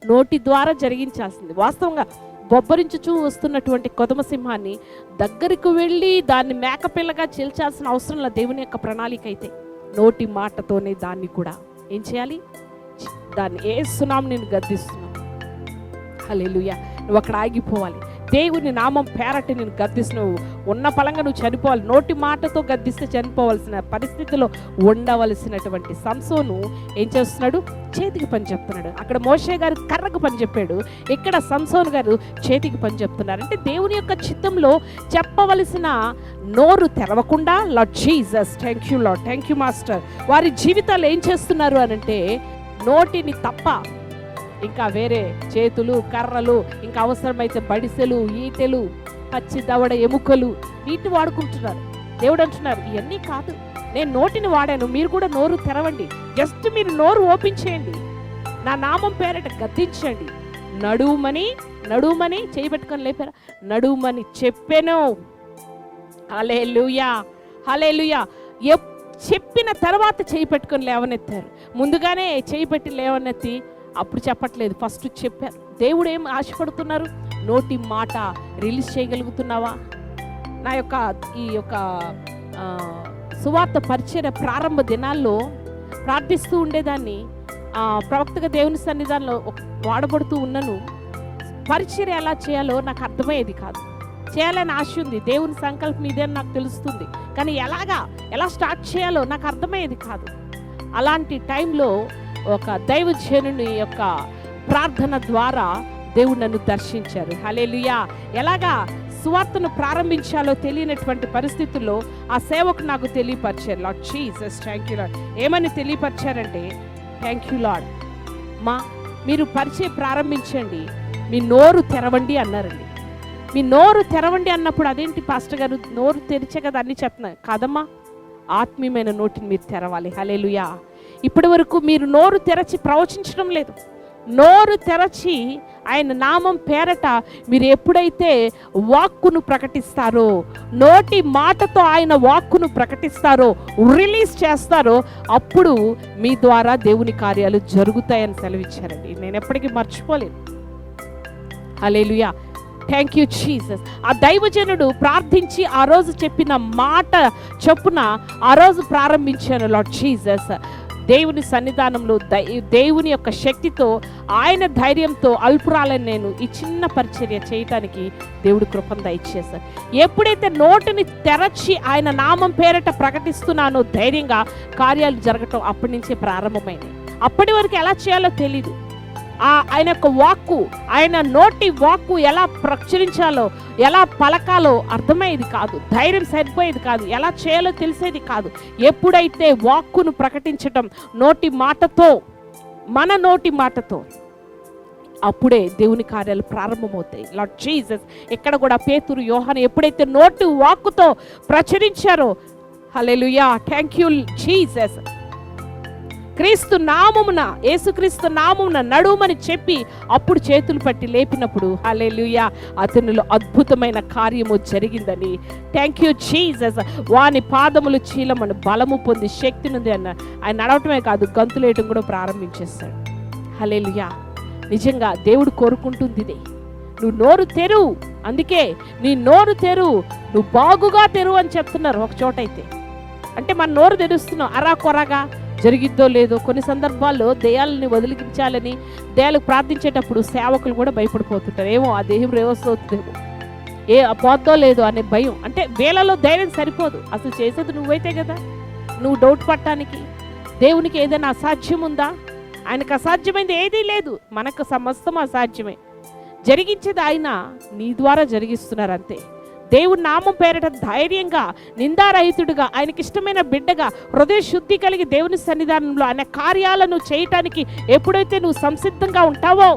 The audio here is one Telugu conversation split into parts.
నోటి ద్వారా జరిగించాల్సింది. వాస్తవంగా బొబ్బరించుచూ వస్తున్నటువంటి కొదమ సింహాన్ని దగ్గరకు వెళ్ళి దాన్ని మేకపిల్లగా చీల్చాల్సిన అవసరం లేదు. దేవుని యొక్క ప్రణాళిక అయితే నోటి మాటతోనే దాన్ని కూడా ఏం చేయాలి, దాన్ని యేసునామమున నేను గద్దిస్తున్నాను. హల్లెలూయా. నువ్వు అక్కడ ఆగిపోవాలి. దేవుని నామం పేరట నేను గద్దిస్తున్నావు. ఉన్న పలంగా నువ్వు చనిపోవాలి. నోటి మాటతో గద్దిస్తే చనిపోవాల్సిన పరిస్థితిలో ఉండవలసినటువంటి సంసోను ఏం చేస్తున్నాడు, చేతికి పని చెప్తున్నాడు. అక్కడ మోషే గారు కర్రకు పని చెప్పాడు, ఇక్కడ సంసోను గారు చేతికి పని చెప్తున్నారు. అంటే దేవుని యొక్క చిత్తంలో చెప్పవలసిన నోరు తెరవకుండా, Lord Jesus thank you Lord, thank you master, వారి జీవితాలు ఏం చేస్తున్నారు అనంటే నోటిని తప్ప ఇంకా వేరే చేతులు, కర్రలు, ఇంకా అవసరమైతే బడిసెలు, ఈటెలు, పచ్చి దవడ ఎముకలు వీటిని వాడుకుంటున్నారు. దేవుడు అంటున్నారు ఇవన్నీ కాదు, నేను నోటిని వాడాను, మీరు కూడా నోరు తెరవండి. జస్ట్ మీరు నోరు ఓపెన్ చేయండి, నా నామం పేరట గద్దించండి. నడుమని చేయబెట్టుకొని లేపారా, నడుమని చెప్పాను. హల్లెలూయా, హల్లెలూయా. చెప్పిన తర్వాత చేయి పెట్టుకొని లేవనెత్తారు. ముందుగానే చేయి పెట్టి లేవనెత్తి అప్పుడు చెప్పట్లేదు, ఫస్ట్ చెప్పారు. దేవుడు ఏం ఆశపడుతున్నారు, నోటి మాట రిలీజ్ చేయగలుగుతున్నావా? ఈ యొక్క సువార్త పరిచర్య ప్రారంభ దినాల్లో ప్రార్థిస్తూ ఉండేదాన్ని, ప్రవక్తగా దేవుని సన్నిధానంలో వాడబడుతూ ఉన్నను. పరిచర్య ఎలా చేయాలో నాకు అర్థమయ్యేది కాదు. చేయాలని ఆశ ఉంది, దేవుని సంకల్పం ఇదే అని నాకు తెలుస్తుంది, కానీ ఎలా స్టార్ట్ చేయాలో నాకు అర్థమయ్యేది కాదు. అలాంటి టైంలో ఒక దైవజనుని యొక్క ప్రార్థన ద్వారా దేవుడు నన్ను దర్శించారు. హల్లెలూయా. ఎలాగా సువార్తను ప్రారంభించాలో తెలియనటువంటి పరిస్థితుల్లో ఆ సేవకు నాకు తెలియపరిచారు. Lord Jesus thank you Lord. ఏమని తెలియపరిచారంటే, థ్యాంక్ యూ లార్డ్, మీరు పరిచయం ప్రారంభించండి, మీ నోరు తెరవండి అన్నారండి. మీ నోరు తెరవండి అన్నప్పుడు అదేంటి పాస్టర్ గారు, నోరు తెరిచే కదా అన్ని చెప్తున్నా కాదమ్మా, ఆత్మీయమైన నోటిని మీరు తెరవాలి. హల్లెలూయా. ఇప్పటి వరకు మీరు నోరు తెరచి ప్రవచించడం లేదు. నోరు తెరచి ఆయన నామం పేరట మీరు ఎప్పుడైతే వాక్కును ప్రకటిస్తారో, నోటి మాటతో ఆయన వాక్కును ప్రకటిస్తారో, రిలీజ్ చేస్తారో, అప్పుడు మీ ద్వారా దేవుని కార్యాలు జరుగుతాయని సెలవిచ్చారండి. నేను ఎప్పటికీ మర్చిపోలేను. హల్లెలూయా, థ్యాంక్ యూ జీసస్. ఆ దైవజనుడు ప్రార్థించి ఆ రోజు చెప్పిన మాట చొప్పున ఆ రోజు ప్రారంభించాను. లార్డ్ జీసస్, దేవుని సన్నిధానంలో దేవుని యొక్క శక్తితో, ఆయన ధైర్యంతో అల్పురాలని నేను ఈ చిన్న పరిచర్య చేయటానికి దేవుడు కృపను దయచేశారు. ఎప్పుడైతే నోటిని తెరచి ఆయన నామం పేరట ప్రకటిస్తున్నానో ధైర్యంగా కార్యాలు జరగటం అప్పటి నుంచే ప్రారంభమైనాయి. అప్పటి వరకు ఎలా చేయాలో తెలీదు. ఆయన యొక్క వాక్కు, ఆయన నోటి వాక్కు ఎలా ప్రచురించాలో, ఎలా పలకాలో అర్థమయ్యేది కాదు. ధైర్యం సరిపోయేది కాదు. ఎలా చేయాలో తెలిసేది కాదు. ఎప్పుడైతే వాక్కును ప్రకటించటం నోటి మాటతో, మన నోటి మాటతో, అప్పుడే దేవుని కార్యాలు ప్రారంభమవుతాయి. లార్డ్ జీసస్ ఇక్కడ కూడా పేతురు, యోహాను ఎప్పుడైతే నోటి వాక్కుతో ప్రచురించారో, హల్లెలూయా, థ్యాంక్ యూ జీసస్, క్రీస్తు నామమున, యేసుక్రీస్తు నామమున నడుమని చెప్పి అప్పుడు చేతులు పట్టి లేపినప్పుడు హల్లెలూయా అతనిలో అద్భుతమైన కార్యము జరిగిందని. Thank you Jesus. వాని పాదములు చీలమని బలము పొంది శక్తి నుండి అన్న ఆయన నడవటమే కాదు, గంతులేయటం కూడా ప్రారంభించేస్తాడు. హల్లెలూయా. నిజంగా దేవుడు కోరుకుంటుంది ఇదే, నువ్వు నోరు తెరువు. అందుకే నీ నోరు తెరువు, నువ్వు బాగుగా తెరువు అని చెప్తున్నారు ఒక చోట అయితే. అంటే మన నోరు తెరుస్తున్నావు, అరా కొరగా జరిగిద్దో లేదో. కొన్ని సందర్భాల్లో దెయ్యాలని వదిలించాలని దెయ్యాలకు ప్రార్థించేటప్పుడు సేవకులు కూడా భయపడిపోతుంటారు. ఏమో ఆ దేహం రేవస్తుందేమో, పోద్దో లేదో అనే భయం. అంటే వేళలో ధైర్యం సరిపోదు. అసలు చేసేది నువ్వైతే కదా, నువ్వు డౌట్ పట్టడానికి. దేవునికి ఏదైనా అసాధ్యం ఉందా? ఆయనకు అసాధ్యమైంది ఏదీ లేదు. మనకు సమస్తం అసాధ్యమే. జరిగించేది ఆయన, నీ ద్వారా జరిగిస్తున్నారు అంతే. దేవుని నామం పేరట ధైర్యంగా, నిందారహితుడిగా, ఆయనకి ఇష్టమైన బిడ్డగా, హృదయ శుద్ధి కలిగి దేవుని సన్నిధానంలో ఆయన కార్యాలను చేయటానికి ఎప్పుడైతే నువ్వు సంసిద్ధంగా ఉంటావో,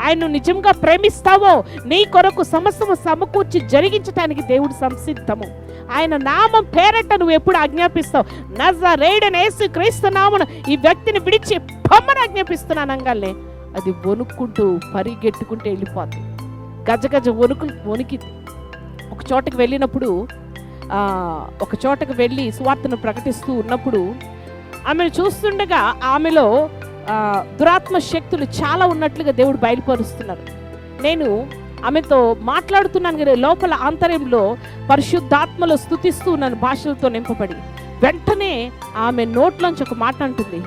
ఆయన నిజంగా ప్రేమిస్తావో, నీ కొరకు సమస్తము సమకూర్చి జరిగించటానికి దేవుడు సంసిద్ధము. ఆయన నామం పేరట నువ్వు ఎప్పుడు ఆజ్ఞాపిస్తావు, నజరేయుడైన యేసుక్రీస్తు నామమున ఈ వ్యక్తిని విడిచి పొమ్మని ఆజ్ఞాపిస్తున్నాను అనగానే అది వణుక్కుంటూ పరిగెట్టుకుంటూ వెళ్ళిపోతుంది. గజగజ వణికింది. ఒక చోటకి వెళ్ళినప్పుడు, ఒక చోటకు వెళ్ళి సువార్తను ప్రకటిస్తూ ఉన్నప్పుడు ఆమెను చూస్తుండగా ఆమెలో దురాత్మ శక్తులు చాలా ఉన్నట్లుగా దేవుడు బయలుపరుస్తున్నారు. నేను ఆమెతో మాట్లాడుతున్నాను కదా, లోపల ఆంతర్యంలో పరిశుద్ధాత్మలో స్తుతిస్తూ ఉన్నాను భాషలతో నింపబడి. వెంటనే ఆమె నోట్లోంచి ఒక మాట అంటుంది,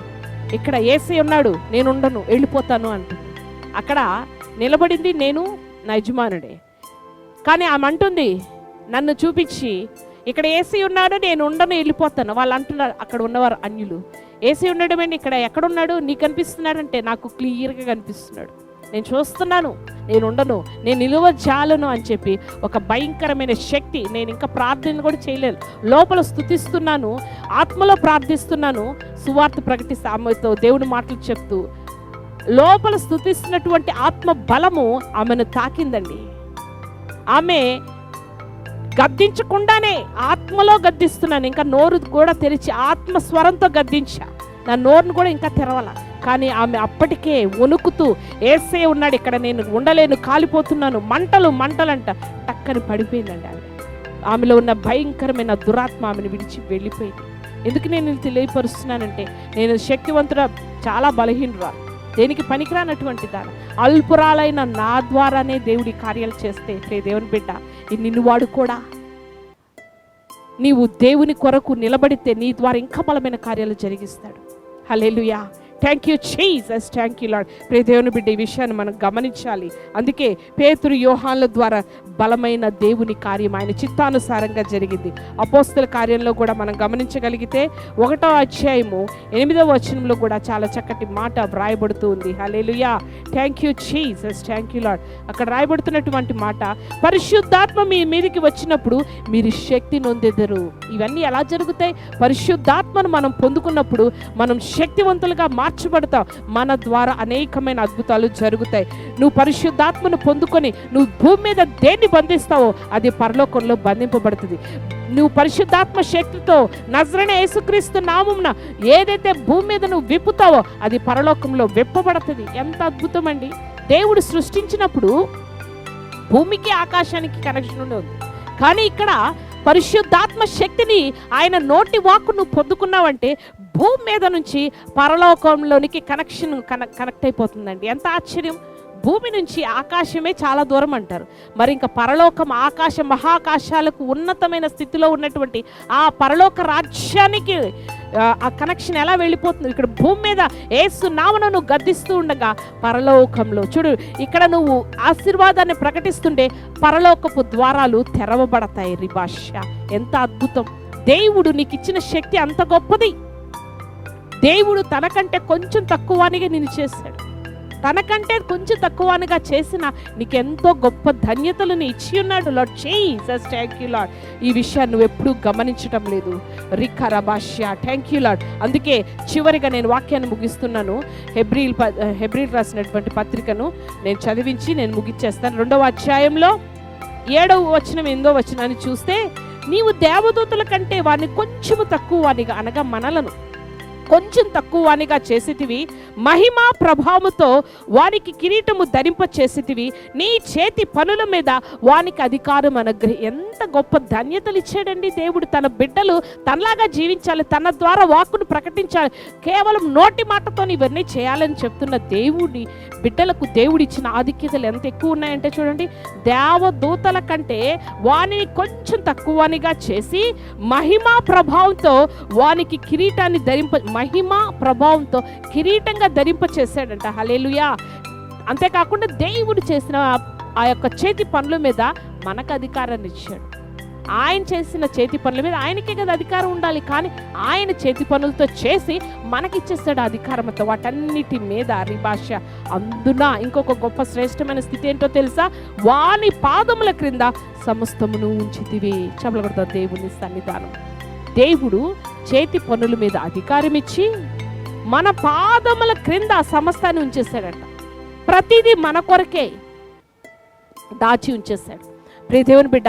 ఇక్కడ యేసయ్య ఉన్నాడు, నేను ఉండను, వెళ్ళిపోతాను అంటుంది. అక్కడ నిలబడింది నేను, నా యజమానుడే. కానీ ఆమె అంటుంది, నన్ను చూపించి ఇక్కడ యేసయ్య ఉన్నాడు, నేను ఉండను, వెళ్ళిపోతాను. వాళ్ళు అంటున్నారు, అక్కడ ఉన్నవారు అన్యులు, యేసయ్య ఉండడం ఏంటి, ఇక్కడ ఎక్కడున్నాడు, నీకు కనిపిస్తున్నాడంటే నాకు క్లియర్గా కనిపిస్తున్నాడు, నేను చూస్తున్నాను, నేను ఉండను, నేను నిలువజాలను అని చెప్పి ఒక భయంకరమైన శక్తి. నేను ఇంకా ప్రార్థన కూడా చేయలేను, లోపల స్తుతిస్తున్నాను, ఆత్మలో ప్రార్థిస్తున్నాను, సువార్త ప్రకటిస్తే ఆమెతో దేవుని మాటలు చెప్తూ లోపల స్తుతిస్తున్నటువంటి ఆత్మ బలము ఆమెను తాకిందండి. ఆమె గద్దించకుండానే ఆత్మలో గద్దిస్తున్నాను, ఇంకా నోరు కూడా తెరిచి ఆత్మ స్వరంతో గద్దించా, నా నోరును కూడా ఇంకా తెరవాల. కానీ ఆమె అప్పటికే వణుకుతూ, యేసయ్య ఉన్నాడు ఇక్కడ, నేను ఉండలేను, కాలిపోతున్నాను, మంటలు మంటలంట టక్కని పడిపోయిందండి. ఆమెలో ఉన్న భయంకరమైన దురాత్మ ఆమెను విడిచి వెళ్ళిపోయింది. ఎందుకు నేను తెలియపరుస్తున్నానంటే, నేను శక్తివంతుడ, చాలా బలహీనురా, దేనికి పనికిరానటువంటి దాని, అల్పురాలైన నా ద్వారానే దేవుడి కార్యాలు చేస్తే దేవుని బిడ్డ నిన్ను వాడు కూడా, నీవు దేవుని కొరకు నిలబడితే నీ ద్వారా ఇంకా బలమైన కార్యాలు జరిగిస్తాడు. Hallelujah. Thank you Jesus, thank you Lord. ప్రియ దేవుని బిడ్డ, ఈ విషయాన్ని మనం గమనించాలి. అందుకే పేతురు యోహాన్ల ద్వారా బలమైన దేవుని కార్యం ఆయన చిత్తానుసారంగా జరిగింది. అపోస్తల కార్యంలో కూడా మనం గమనించగలిగితే 1వ అధ్యాయము 8వ వచనంలో కూడా చాలా చక్కటి మాట వ్రాయబడుతూ ఉంది. Hallelujah. Thank you Jesus, thank you Lord. అక్కడ రాయబడుతున్నటువంటి మాట, పరిశుద్ధాత్మ మీ మీదకి వచ్చినప్పుడు మీరు శక్తి నొందెదరు. ఇవన్నీ ఎలా జరుగుతాయి? పరిశుద్ధాత్మను మనం పొందుకున్నప్పుడు మనం శక్తివంతులుగా మార్చబడతాం, మన ద్వారా అనేకమైన అద్భుతాలు జరుగుతాయి. నువ్వు పరిశుద్ధాత్మను పొందుకొని నువ్వు భూమి మీద దేన్ని బంధిస్తావో అది పరలోకంలో బంధింపబడుతుంది. నువ్వు పరిశుద్ధాత్మ శక్తితో నజరేయుడైన యేసుక్రీస్తు నామమున ఏదైతే భూమి మీద నువ్వు విప్పుతావో అది పరలోకంలో విప్పబడుతుంది. ఎంత అద్భుతం అండి! దేవుడు సృష్టించినప్పుడు భూమికి ఆకాశానికి కనెక్షన్ ఉంది, కానీ ఇక్కడ పరిశుద్ధాత్మ శక్తిని ఆయన నోటి వాక్కు నువ్వు పొందుకున్నావంటే భూమి మీద నుంచి పరలోకంలోనికి కనెక్ట్ అయిపోతుందండి. ఎంత ఆశ్చర్యం! భూమి నుంచి ఆకాశమే చాలా దూరం అంటారు, మరి ఇంకా పరలోకం, ఆకాశ మహాకాశాలకు ఉన్నతమైన స్థితిలో ఉన్నటువంటి ఆ పరలోక రాజ్యానికి ఆ కనెక్షన్ ఎలా వెళ్ళిపోతుంది? ఇక్కడ భూమి మీద యేసు నామమున నువ్వు గద్దిస్తూ ఉండగా పరలోకంలో చూడు, ఇక్కడ నువ్వు ఆశీర్వాదాన్ని ప్రకటిస్తుంటే పరలోకపు ద్వారాలు తెరవబడతాయి. రిభాష, ఎంత అద్భుతం! దేవుడు నీకు ఇచ్చిన శక్తి అంత గొప్పది. దేవుడు తనకంటే కొంచెం తక్కువనిగా నిన్ను చేశాడు, తనకంటే కొంచెం తక్కువగా చేసిన నీకెంతో గొప్ప ధన్యతలను ఇచ్చి ఉన్నాడు. Lord Jesus, thank you lord. ఈ విషయాన్ని నువ్వు ఎప్పుడూ గమనించడం లేదు. రిఖరబాష్య, థ్యాంక్ యూ లార్డ్. అందుకే చివరిగా నేను వాక్యాన్ని ముగిస్తున్నాను. హెబ్రీల్ రాసినటువంటి పత్రికను నేను చదివించి నేను ముగిచ్చేస్తాను. 2వ అధ్యాయంలో 7వ వచనం 8వ వచనాన్ని చూస్తే, నీవు దేవదూతల కంటే వారిని కొంచెము తక్కువనిగా, అనగా మనలను కొంచెం తక్కువనిగా చేసితివి, మహిమా ప్రభావముతో వానికి కిరీటము ధరింప చేసితివి, నీ చేతి పనుల మీద వానికి అధికారం ఎంత గొప్ప ధన్యతలు ఇచ్చాడండి దేవుడు. తన బిడ్డలు తనలాగా జీవించాలి, తన ద్వారా వాక్కును ప్రకటించాలి, కేవలం నోటి మాటతో ఇవన్నీ చేయాలని చెప్తున్న దేవుడి బిడ్డలకు దేవుడిచ్చిన ఆధిక్యతలు ఎంత ఎక్కువ ఉన్నాయంటే చూడండి, దేవదూతల కంటే వానిని కొంచెం తక్కువనిగా చేసి మహిమా ప్రభావంతో వానికి కిరీటాన్ని మహిమా ప్రభావంతో కిరీటంగా ధరింప చేశాడంట. హల్లెలూయా. అంతేకాకుండా దేవుడు చేసిన ఆ యొక్క చేతి పనుల మీద మనకు అధికారాన్ని ఇచ్చాడు. ఆయన చేసిన చేతి పనుల మీద ఆయనకే కదా అధికారం ఉండాలి, కానీ ఆయన చేతి పనులతో చేసి మనకిచ్చేస్తాడు అధికారంతో వాటన్నిటి మీద. రిభాష. అందున ఇంకొక గొప్ప శ్రేష్టమైన స్థితి ఏంటో తెలుసా? వాని పాదముల క్రింద సమస్తమును ఉంచితివి. చెప్పగలుగుతా దేవుని సన్నిధానం. దేవుడు చేతి పనుల మీద అధికారం ఇచ్చి మన పాదముల క్రింద సమస్తాన్ని ఉంచేశాడట. ప్రతిదీ మన కొరకే దాచి ఉంచేశాడు. ప్రియ దేవుని బిడ్డ,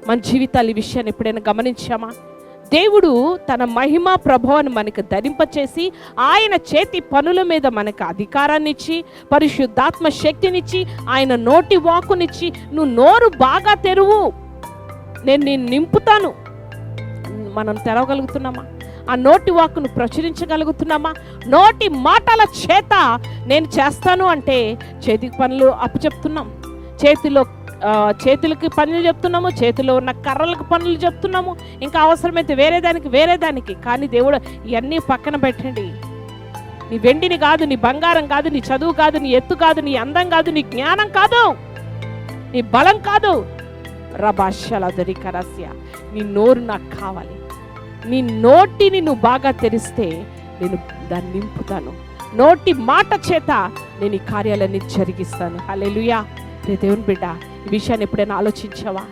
మన జీవితాలు ఈ విషయాన్ని ఎప్పుడైనా గమనించామా? దేవుడు తన మహిమా ప్రభావాన్ని మనకు ధరింపచేసి ఆయన చేతి పనుల మీద మనకు అధికారాన్ని ఇచ్చి, పరిశుద్ధాత్మ శక్తినిచ్చి, ఆయన నోటి వాక్కునిచ్చి, నువ్వు నోరు బాగా తెరువు, నేను నింపుతాను. మనం తెరవగలుగుతున్నామా? ఆ నోటి వాక్కును ప్రచురించగలుగుతున్నామా? నోటి మాటల చేత నేను చేస్తాను అంటే చేతికి పనులు అప్పచెప్తున్నాం, చేతులకి పనులు చెప్తున్నాము, చేతిలో ఉన్న కర్రలకు పనులు చెప్తున్నాము, ఇంకా అవసరమైతే వేరే దానికి. కానీ దేవుడు ఇవన్నీ పక్కన పెట్టండి. నీ వెండిని కాదు, నీ బంగారం కాదు, నీ చదువు కాదు, నీ ఎత్తు కాదు, నీ అందం కాదు, నీ జ్ఞానం కాదు, నీ బలం కాదు, రబాషలదరి కరస్య, నీ నోరు నాకు కావాలి. నీ నోటిని నువ్వు బాగా తెరిస్తే నేను దాన్ని నింపుతాను. నోటి మాట చేత నేను ఈ కార్యాలన్నీ జరిగిస్తాను. హల్లెలూయా. దేవుని బిడ్డ, ఈ విషయాన్ని ఎప్పుడైనా ఆలోచించావా?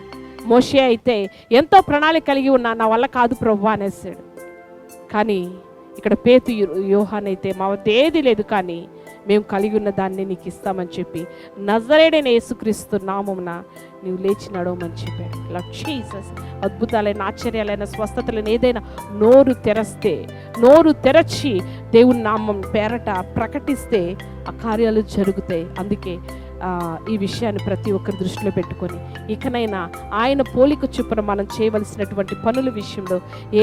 మోషే అయితే ఎంతో ప్రణాళిక కలిగి ఉన్నా, నా వల్ల కాదు ప్రభువా అనేసాడు. కానీ ఇక్కడ పేతురు, యోహాన్ అయితే మా వద్ద ఏది లేదు, కానీ మేము కలిగి ఉన్న దాన్ని నీకు ఇస్తామని చెప్పి నజరేయుడైన యేసుక్రీస్తు నామమున నీవు లేచి నడవమని చెప్పాడు. జీసస్. అద్భుతాలైన, ఆశ్చర్యాలైన, స్వస్థతలను ఏదైనా నోరు తెరచి దేవుని నామం పేరట ప్రకటిస్తే ఆ కార్యాలు జరుగుతాయి. అందుకే ఈ విషయాన్ని ప్రతి ఒక్కరి దృష్టిలో పెట్టుకొని ఇకనైనా ఆయన పోలిక చొప్పున మనం చేయవలసినటువంటి పనుల విషయంలో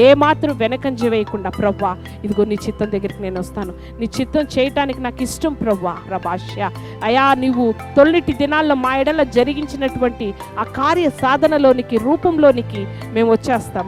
ఏమాత్రం వెనకంజ వేయకుండా, ప్రవ్వా ఇదిగో నీ చిత్తం దగ్గరికి నేను వస్తాను, నీ చిత్తం చేయటానికి నాకు ఇష్టం ప్రవ్వా రబాష్య. అయా, నీవు తొలిటి దినాల్లో మా ఎడల జరిగించినటువంటి ఆ కార్య సాధనలోనికి, రూపంలోనికి మేము వచ్చేస్తాం.